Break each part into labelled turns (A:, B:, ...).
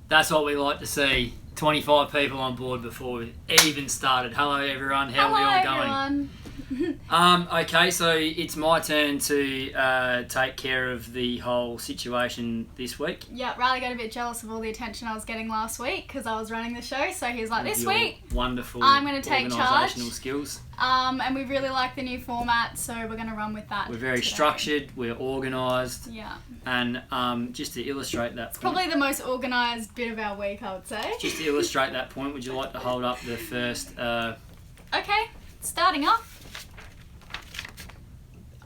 A: That's what we like to see. 25 people on board before we even started. Hello everyone, how are we all going? Okay, so it's my turn to take care of the whole situation this week.
B: Yeah, Riley got a bit jealous of all the attention I was getting last week because I was running the show, so he was like, this week
A: wonderful
B: I'm going to take charge.
A: Organisational skills.
B: And we really like the new format, so we're going to run with that.
A: We're very structured, we're organised.
B: Yeah.
A: And just to illustrate that point,
B: probably the most organised bit of our week, I would say.
A: Just to illustrate that point, would you like to hold up the first...
B: Okay, starting off.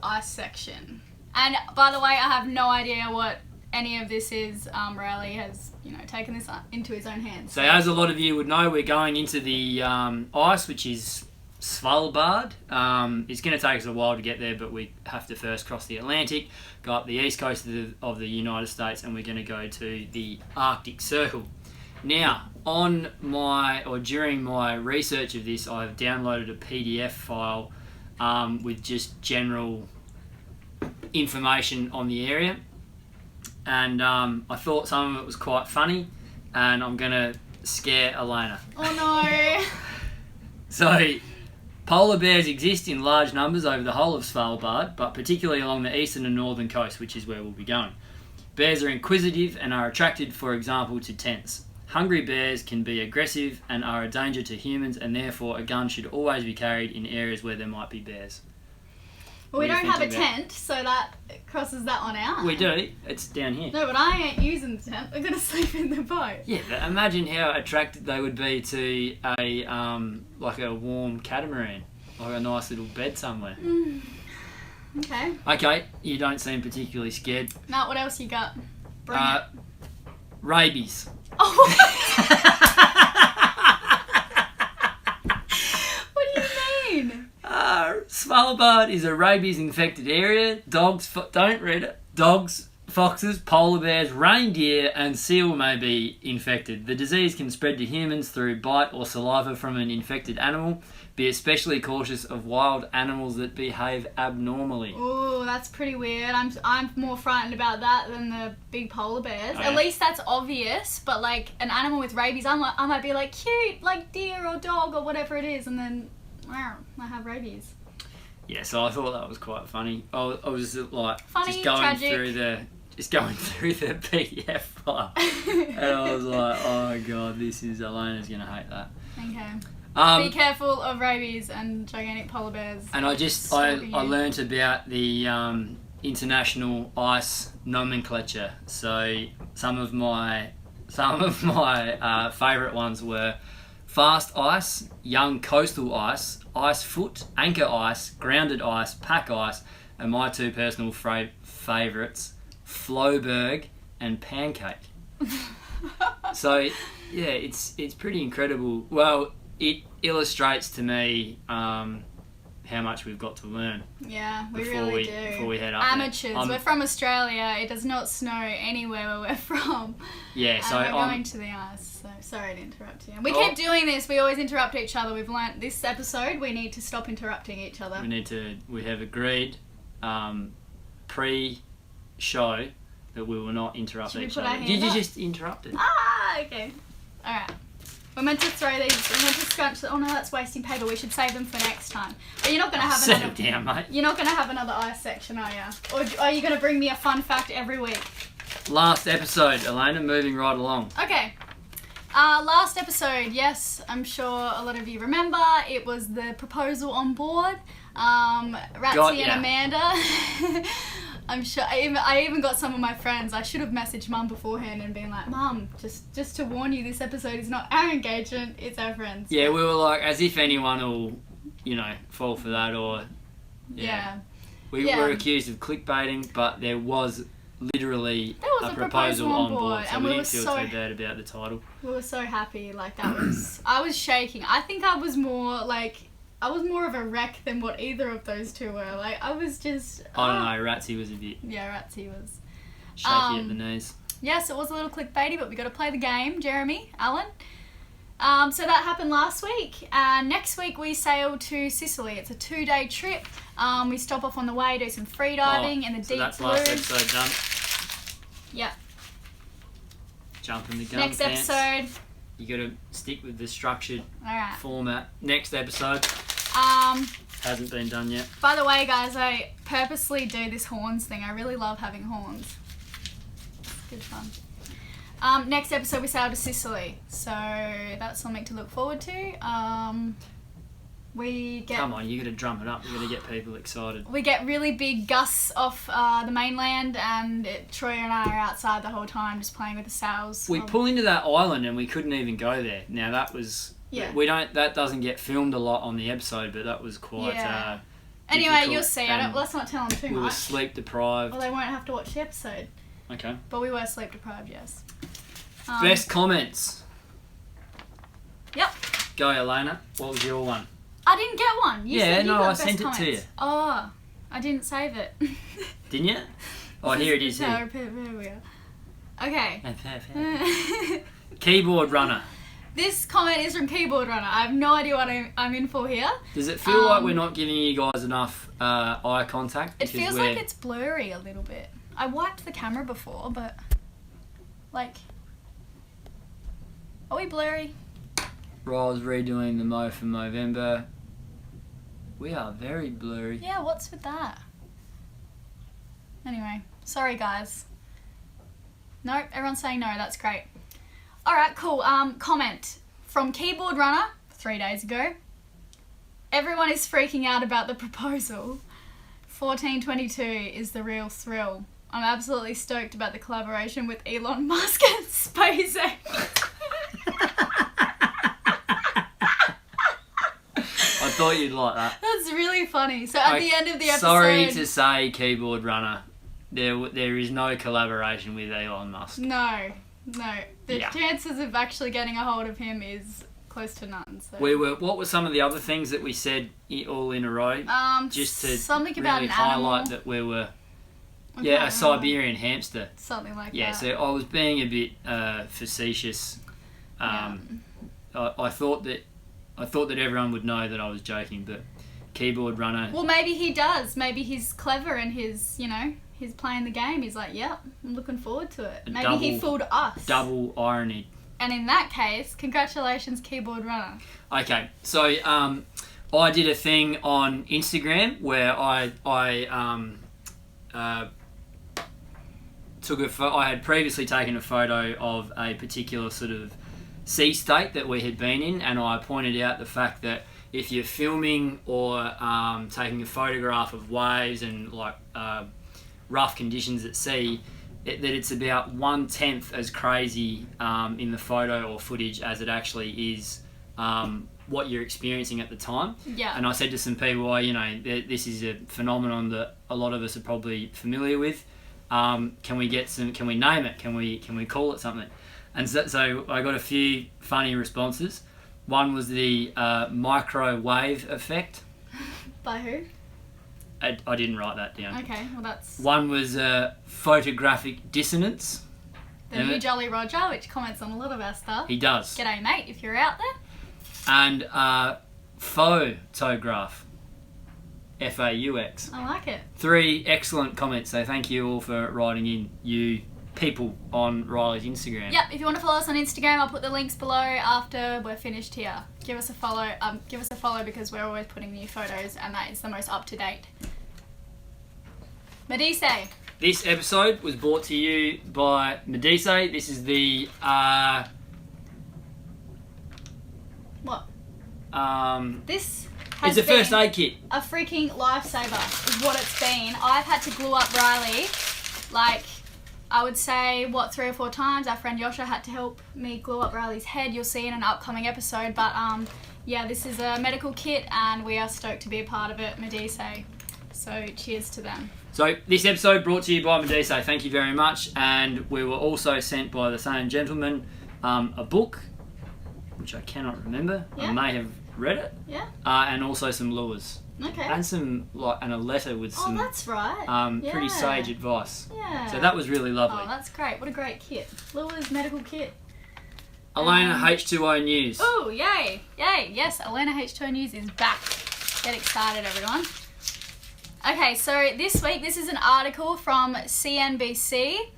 B: Ice section. And by the way, I have no idea what any of this is. Riley has, taken this into his own hands.
A: So as a lot of you would know, we're going into the ice, which is Svalbard. It's going to take us a while to get there, but we have to first cross the Atlantic, go up the east coast of the United States, and we're going to go to the Arctic Circle. Now, during my research of this, I've downloaded a PDF file with just general information on the area, and I thought some of it was quite funny, and I'm going to scare Elena.
B: Oh no!
A: So, polar bears exist in large numbers over the whole of Svalbard, but particularly along the eastern and northern coast, which is where we'll be going. Bears are inquisitive and are attracted, for example, to tents. Hungry bears can be aggressive and are a danger to humans, and therefore a gun should always be carried in areas where there might be bears.
B: Well, we don't have a tent, so that crosses that one out.
A: We do. It's down here.
B: No, but I ain't using the tent. We're going to sleep in the boat.
A: Yeah, but imagine how attracted they would be to a warm catamaran, like a nice little bed somewhere.
B: Okay.
A: Okay, you don't seem particularly scared.
B: Now, what else you got? Bring it.
A: Rabies.
B: Oh. What do you mean?
A: Svalbard is a rabies-infected area. Dogs, foxes, polar bears, reindeer, and seal may be infected. The disease can spread to humans through bite or saliva from an infected animal. Be especially cautious of wild animals that behave abnormally.
B: Oh, that's pretty weird. I'm more frightened about that than the big polar bears.
A: Oh,
B: At
A: yeah.
B: least that's obvious, but like an animal with rabies, I might be like cute, like deer or dog or whatever it is, and then I have rabies.
A: Yeah, so I thought that was quite funny. I was like
B: Funny,
A: going
B: tragic.
A: through the PDF file, and I was like, oh god, Elena's gonna hate that.
B: Okay. Be careful of rabies and gigantic polar bears.
A: And I learnt about the international ice nomenclature. So some of my favourite ones were fast ice, young coastal ice, ice foot, anchor ice, grounded ice, pack ice, and my two personal favourites, FLOEBURG and pancake. So yeah, it's pretty incredible. Well, it illustrates to me how much we've got to learn.
B: Yeah, we
A: before
B: really do.
A: Before we head up
B: Amateurs. We're from Australia. It does not snow anywhere where we're from.
A: Yeah, so
B: we're going to the ice. So sorry to interrupt you. We keep doing this. We always interrupt each other. We've learnt this episode we need to stop interrupting each other.
A: We have agreed pre-show that we will not interrupt each other. Did you just interrupt it?
B: Okay. All right. We're meant to throw these. We're meant to scrunch. Oh no, that's wasting paper. We should save them for next time. But you're not going to have
A: Settle down, mate.
B: You're not going to have another ice section, are you? Or are you going to bring me a fun fact every week?
A: Last episode, Elena. Moving right along.
B: Okay. Last episode. Yes, I'm sure a lot of you remember. It was the proposal on board. Ratsy and Amanda. I'm sure. I even got some of my friends. I should have messaged Mum beforehand and been like, Mum, just to warn you, this episode is not our engagement, it's our friends.
A: Yeah, we were like, as if anyone will, fall for that or... Yeah. We were accused of clickbaiting, but there was literally a proposal on board, so we didn't feel too bad about the title.
B: We were so happy. Like, that was... I was shaking. I think I was more of a wreck than what either of those two were. Like, I was just...
A: I don't know, Ratsy was a bit...
B: Yeah, Ratsy was...
A: shaky at the knees.
B: Yes, it was a little clickbaity, but we got to play the game, Jeremy, Alan. So that happened last week. Next week we sail to Sicily. It's a 2-day trip. We stop off on the way, do some free diving in the deep blue.
A: That's last episode done.
B: Yeah.
A: Jumping the gun.
B: Next
A: pants.
B: episode.
A: You got to stick with the structured
B: Alright.
A: format. Next episode. Hasn't been done yet.
B: By the way, guys, I purposely do this horns thing. I really love having horns. It's good fun. Next episode we sail to Sicily, so that's something to look forward to. We get
A: Come on, you got to drum it up. You got to get people excited.
B: We get really big gusts off the mainland, and Troy and I are outside the whole time just playing with the sails.
A: We pull into that island and we couldn't even go there. Now that was that doesn't get filmed a lot on the episode, but that was quite
B: anyway,
A: difficult,
B: you'll see. Let's not tell them too much.
A: We were sleep deprived.
B: Well, they won't have to watch the episode.
A: Okay.
B: But we were sleep deprived, yes.
A: Best comments.
B: Yep.
A: Go, Elena. What was your one?
B: I didn't get one. You said you got
A: I
B: best
A: sent
B: comments.
A: it to you.
B: Oh, I didn't save it.
A: Didn't you? Oh, here it is.
B: No,
A: Here.
B: here we are. Okay.
A: Keyboard runner.
B: This comment is from Keyboard Runner. I have no idea what I'm in for here.
A: Does it feel like we're not giving you guys enough eye contact?
B: It feels like it's blurry a little bit. I wiped the camera before, but like, are we blurry?
A: Ryle's redoing the Mo for Movember. We are very blurry.
B: Yeah, what's with that? Anyway, sorry guys. No, everyone's saying no, that's great. Alright, cool. Comment from Keyboard Runner 3 days ago. Everyone is freaking out about the proposal. 1422 is the real thrill. I'm absolutely stoked about the collaboration with Elon Musk and SpaceX.
A: I thought you'd like that.
B: That's really funny. So at the end of the episode...
A: Sorry to say, Keyboard Runner, there is no collaboration with Elon Musk.
B: No. The chances of actually getting a hold of him is close to none. So.
A: What were some of the other things that we said all in a row? Just to
B: something about
A: really
B: an
A: highlight
B: animal.
A: that we were... a Siberian hamster.
B: Something like that.
A: Yeah, so I was being a bit facetious. I thought that everyone would know that I was joking, but Keyboard Runner...
B: Well, maybe he does. Maybe he's clever and he's playing the game. He's like, yep, I'm looking forward to it. Maybe he fooled us.
A: Double irony.
B: And in that case, congratulations, Keyboard Runner.
A: Okay, so I did a thing on Instagram where I had previously taken a photo of a particular sort of sea state that we had been in, and I pointed out the fact that if you're filming or taking a photograph of waves and like rough conditions at sea, that it's about 1/10 as crazy in the photo or footage as it actually is what you're experiencing at the time.
B: Yeah.
A: And I said to some people, this is a phenomenon that a lot of us are probably familiar with. Can we name it? Can we call it something? And so I got a few funny responses. One was the microwave effect.
B: By who?
A: I didn't write that down.
B: Okay, well that's...
A: One was photographic dissonance.
B: The new Jolly Roger, which comments on a lot of our stuff.
A: He does.
B: G'day, mate, if you're out there.
A: And FAUX-TOGRAPHS. FAUX.
B: I like it. 3
A: excellent comments, so thank you all for writing in, you people on Riley's Instagram.
B: Yep, if you want to follow us on Instagram, I'll put the links below after we're finished here. Give us a follow because we're always putting new photos and that is the most up to date. Medice.
A: This episode was brought to you by Medice. This is the
B: what? This
A: it's a first aid kit.
B: A freaking lifesaver is what it's been. I've had to glue up Riley, like, I would say, 3 or 4 times. Our friend Yosha had to help me glue up Riley's head. You'll see in an upcoming episode. But yeah, this is a medical kit and we are stoked to be a part of it, Medice. So cheers to them.
A: So this episode brought to you by Medice. Thank you very much. And we were also sent by the same gentleman a book, which I cannot remember.
B: Yeah.
A: I may have read it.
B: Yeah.
A: And also some lures.
B: Okay.
A: And a letter with some
B: that's right.
A: pretty sage advice.
B: Yeah.
A: So that was really lovely.
B: Oh, that's great. What a great kit. Lures medical kit.
A: Elena H2O News.
B: Oh, yay. Yay. Yes, Elena H2O News is back. Get excited, everyone. Okay, so this week, this is an article from CNBC.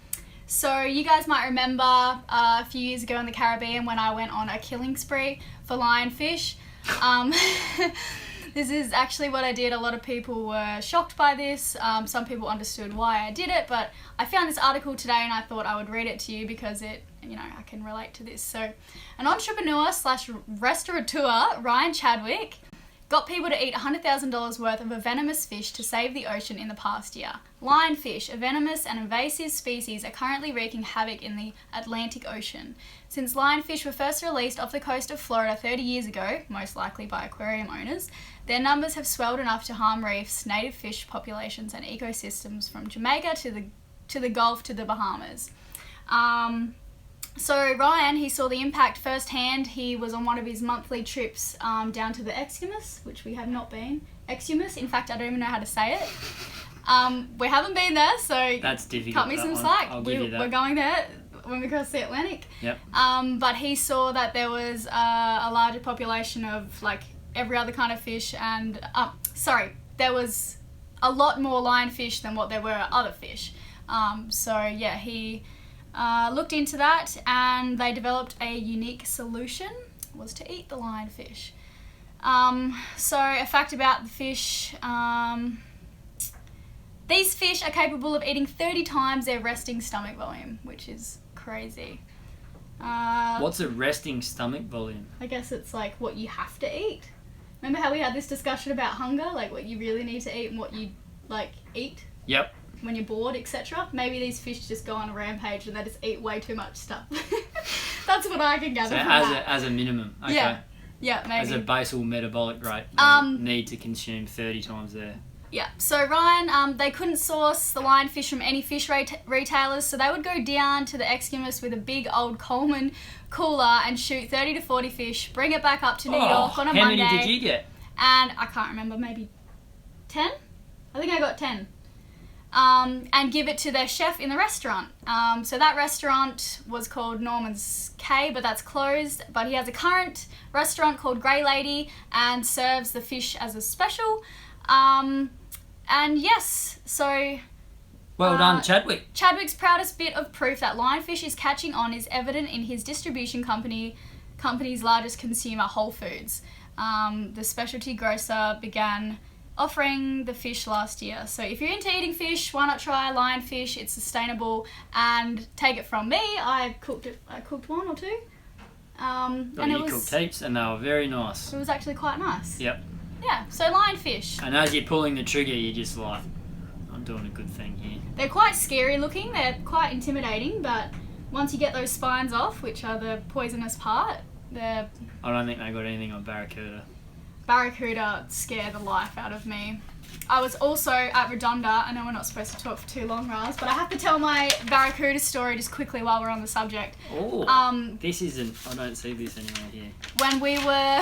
B: So you guys might remember a few years ago in the Caribbean when I went on a killing spree for lionfish. This is actually what I did. A lot of people were shocked by this. Some people understood why I did it, but I found this article today and I thought I would read it to you because it, I can relate to this. So, an entrepreneur slash restaurateur, Ryan Chadwick, got people to eat $100,000 worth of a venomous fish to save the ocean in the past year. Lionfish, a venomous and invasive species, are currently wreaking havoc in the Atlantic Ocean. Since lionfish were first released off the coast of Florida 30 years ago, most likely by aquarium owners, their numbers have swelled enough to harm reefs, native fish populations and ecosystems from Jamaica to the Gulf to the Bahamas. So Ryan, he saw the impact firsthand. He was on one of his monthly trips down to the Exumus, which we have not been. Exumus, in fact, I don't even know how to say it. We haven't been there, so
A: that's difficult.
B: Cut me some slack.
A: I'll give you that.
B: We're going there when we cross the Atlantic.
A: Yep.
B: But he saw that there was a larger population of like every other kind of fish, and there was a lot more lionfish than what there were other fish. He looked into that and they developed a unique solution, was to eat the lionfish. So a fact about the fish, these fish are capable of eating 30 times their resting stomach volume, which is crazy.
A: What's a resting stomach volume?
B: I guess it's like what you have to eat. Remember how we had this discussion about hunger, like what you really need to eat and what you eat?
A: Yep.
B: When you're bored, etc. Maybe these fish just go on a rampage and they just eat way too much stuff. That's what I can gather from that.
A: As a minimum, okay.
B: Yeah, maybe.
A: As a basal metabolic rate, you need to consume 30 times there.
B: Yeah, so Ryan, they couldn't source the lionfish from any fish retailers, so they would go down to the Exumus with a big old Coleman cooler and shoot 30 to 40 fish, bring it back up to New York on a Monday.
A: How many did you get?
B: And I can't remember, maybe 10? I think I got 10. And give it to their chef in the restaurant. So that restaurant was called Norman's Cay, but that's closed. But he has a current restaurant called Grey Lady and serves the fish as a special. And yes, so...
A: Well done, Chadwick.
B: Chadwick's proudest bit of proof that lionfish is catching on is evident in his distribution company's largest consumer, Whole Foods. The specialty grocer began offering the fish last year. So if you're into eating fish, why not try lionfish? It's sustainable, and take it from me, I cooked one or two.
A: You cooked heaps and they were very nice.
B: It was actually quite nice.
A: Yep.
B: Yeah, so lionfish.
A: And as you're pulling the trigger, you're just like, I'm doing a good thing here.
B: They're quite scary looking, they're quite intimidating, but once you get those spines off, which are the poisonous part, they're...
A: I don't think they got anything on barracuda.
B: Barracuda scared the life out of me. I was also at Redonda. I know we're not supposed to talk for too long, Raz, but I have to tell my barracuda story just quickly while we're on the subject.
A: Oh, this isn't... I don't see this anywhere here.
B: When we were...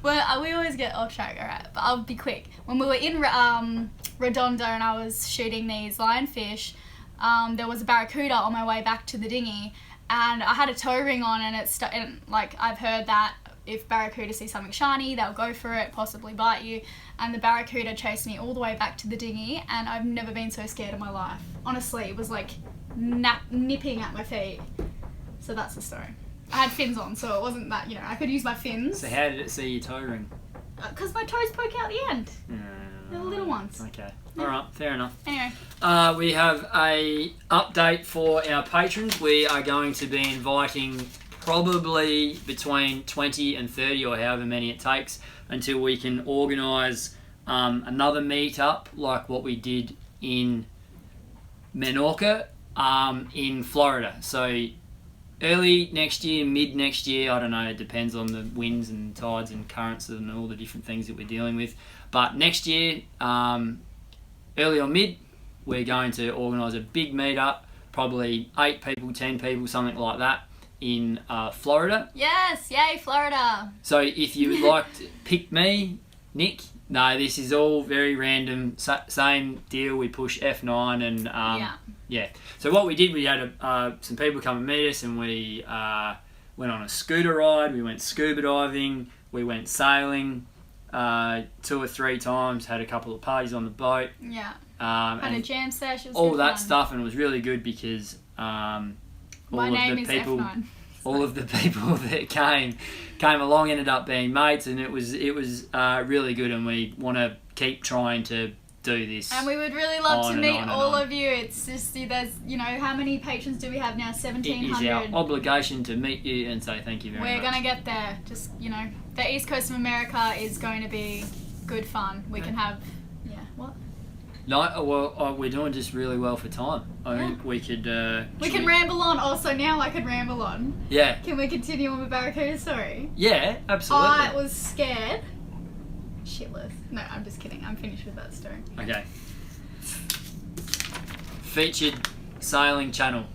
B: we always get off track, alright, but I'll be quick. When we were in Redonda and I was shooting these lionfish, there was a barracuda on my way back to the dinghy, and I had a toe ring on, and I've heard that if barracuda see something shiny, they'll go for it, possibly bite you. And the barracuda chased me all the way back to the dinghy, and I've never been so scared in my life. Honestly, it was like nipping at my feet. So that's the story. I had fins on, so it wasn't that, I could use my fins.
A: So how did it see your toe ring?
B: Because my toes poke out the end. They're the little ones.
A: Okay. Alright, fair enough.
B: Anyway.
A: We have a update for our patrons. We are going to be inviting probably between 20 and 30 or however many it takes until we can organise another meet-up like what we did in Menorca in Florida. So early next year, mid next year, I don't know, it depends on the winds and tides and currents and all the different things that we're dealing with. But next year, early or mid, we're going to organise a big meet-up, probably 8 people, 10 people, something like that, in Florida.
B: Yes, yay Florida.
A: So if you would like to pick me, Nick, no, this is all very random, same deal, we push F9 and yeah. So what we did, we had some people come and meet us, and we went on a scooter ride, we went scuba diving, we went sailing 2 or 3 times, had a couple of parties on the boat.
B: Yeah. Had a jam session.
A: All that stuff, and it was really good because
B: My name is F9.
A: All of the people that came along ended up being mates, and it was really good, and we want to keep trying to do this.
B: And we would really love to meet all of you. It's just, there's, how many patrons do we have now? 1,700.
A: It is our obligation to meet you and say thank you very much.
B: We're going to get there. Just, the East Coast of America is going to be good fun. We can have, what?
A: No, well, we're doing just really well for time. I think we could...
B: we can ramble on. Also, now I can ramble on.
A: Yeah.
B: Can we continue on with Barracuda story?
A: Yeah, absolutely.
B: I was scared shitless. No, I'm just kidding. I'm finished with that story.
A: Okay. Featured sailing channel.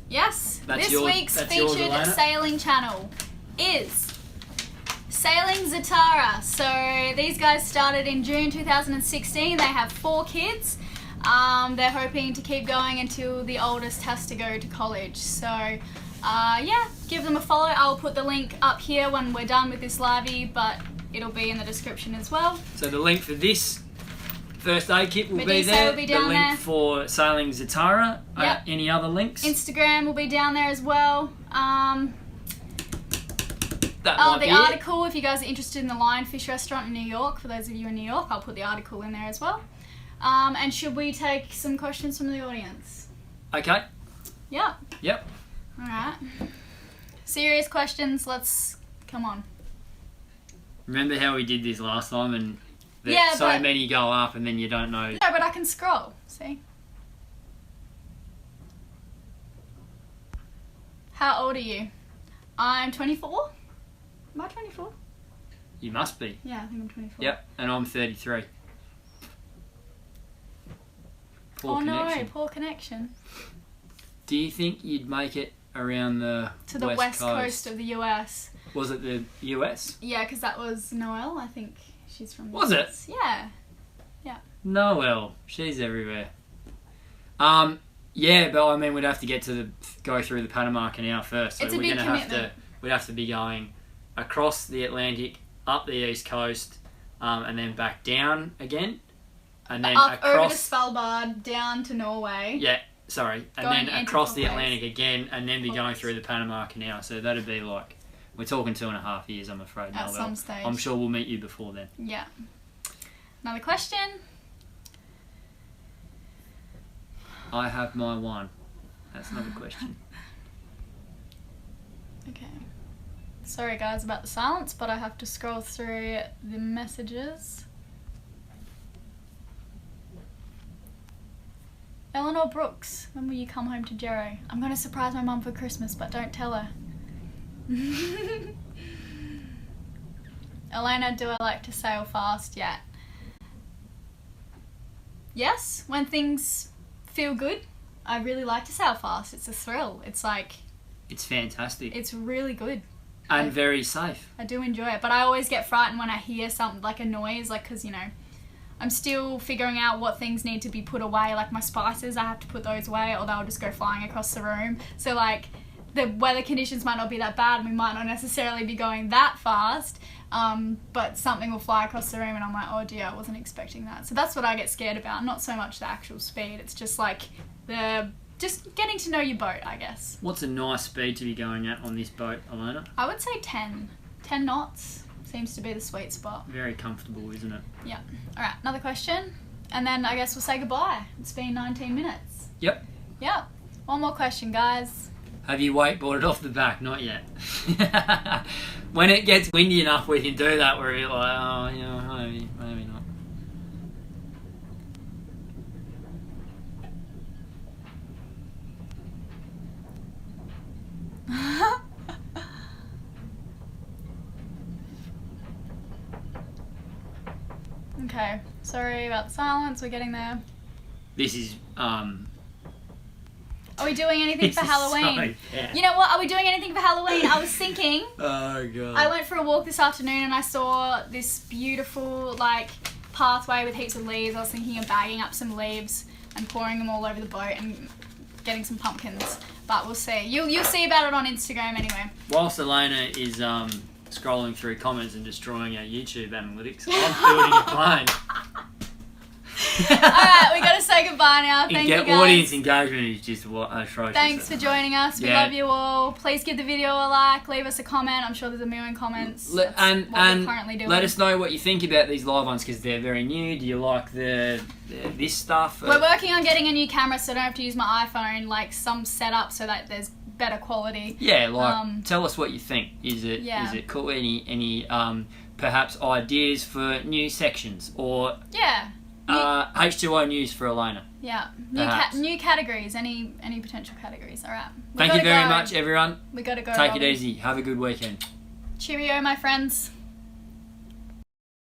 B: Yes. This week's featured sailing channel is Sailing ZATARA. So these guys started in June 2016. They have 4 kids. They're hoping to keep going until the oldest has to go to college. So give them a follow. I'll put the link up here when we're done with this livey, but it'll be in the description as well.
A: So the link for this first aid kit will
B: Medice
A: be there.
B: Will be down
A: the link
B: there.
A: For Sailing ZATARA.
B: Yep.
A: Any other links?
B: Instagram will be down there as well.
A: The
B: article, if you guys are interested in the Lionfish restaurant in New York, for those of you in New York, I'll put the article in there as well. And should we take some questions from the audience?
A: Okay.
B: Yeah.
A: Yep.
B: Alright. Serious questions, come on.
A: Remember how we did this last time and many go up and then you don't know.
B: No, but I can scroll, see? How old are you? I'm 24. Am I 24?
A: You must be.
B: Yeah, I think I'm 24.
A: Yep, and I'm 33. Poor connection.
B: No, poor connection.
A: Do you think you'd make it around the
B: west coast of the US?
A: Was it the US?
B: Yeah, because that was Noelle. I think she's from the
A: Was
B: US.
A: it?
B: Yeah.
A: Noelle, she's everywhere. Yeah, but I mean, we'd have to go through the Panama Canal first. So
B: it's a big commitment.
A: We'd have to be going across the Atlantic, up the east coast, and then back down again, and then
B: over
A: across
B: to Svalbard, down to Norway.
A: Yeah, sorry, and
B: going
A: then across the
B: anti-clockwise.
A: Atlantic again, and then be going through the Panama Canal. So that'd be like, we're talking 2.5 years, I'm afraid.
B: At some stage.
A: I'm sure we'll meet you before then.
B: Yeah. Another question.
A: I have my one. That's another question.
B: Okay. Sorry guys about the silence, but I have to scroll through the messages. Eleanor Brooks, when will you come home to Jero? I'm going to surprise my mum for Christmas, but don't tell her. Elena, do I like to sail fast yet? Yes, when things feel good, I really like to sail fast. It's a thrill. It's
A: fantastic.
B: It's really good.
A: And very safe.
B: I do enjoy it, but I always get frightened when I hear something like a noise, because I'm still figuring out what things need to be put away, like my spices. I have to put those away, or they'll just go flying across the room. So the weather conditions might not be that bad, and we might not necessarily be going that fast, but something will fly across the room and I'm like, oh dear, I wasn't expecting that. So that's what I get scared about, not so much the actual speed. It's just just getting to know your boat, I guess.
A: What's a nice speed to be going at on this boat, Elena?
B: I would say 10 knots seems to be the sweet spot.
A: Very comfortable, isn't it?
B: Yeah. Alright, another question, and then I guess we'll say goodbye. It's been 19 minutes.
A: Yep.
B: One more question, guys.
A: Have you wakeboarded off the back? Not yet. When it gets windy enough, we can do that where you're like, oh, maybe not.
B: Okay, sorry about the silence, we're getting there.
A: This is,
B: Are we doing anything for Halloween?
A: Yeah.
B: You know what, are we doing anything for Halloween? I was thinking...
A: Oh, God.
B: I went for a walk this afternoon and I saw this beautiful, pathway with heaps of leaves. I was thinking of bagging up some leaves and pouring them all over the boat and getting some pumpkins. But we'll see. You'll see about it on Instagram anyway.
A: Whilst Elena is scrolling through comments and destroying our YouTube analytics, I'm building a plane.
B: Alright, we gotta say goodbye now. Thank you, guys.
A: Audience engagement is just atrocious.
B: Thanks for joining us. We love you all. Please give the video a like, leave us a comment. I'm sure there's a million comments.
A: And
B: we're currently doing.
A: Let us know what you think about these live ones because they're very new. Do you like this stuff?
B: We're working on getting a new camera so I don't have to use my iPhone, like some setup so that there's better quality.
A: Yeah, like tell us what you think. Is it cool? Any perhaps ideas for new sections or H2O news for Elena?
B: Yeah, new categories. Any potential categories? All right.
A: Thank you very much, everyone.
B: We gotta go.
A: Take it easy. Have a good weekend.
B: Cheerio, my friends.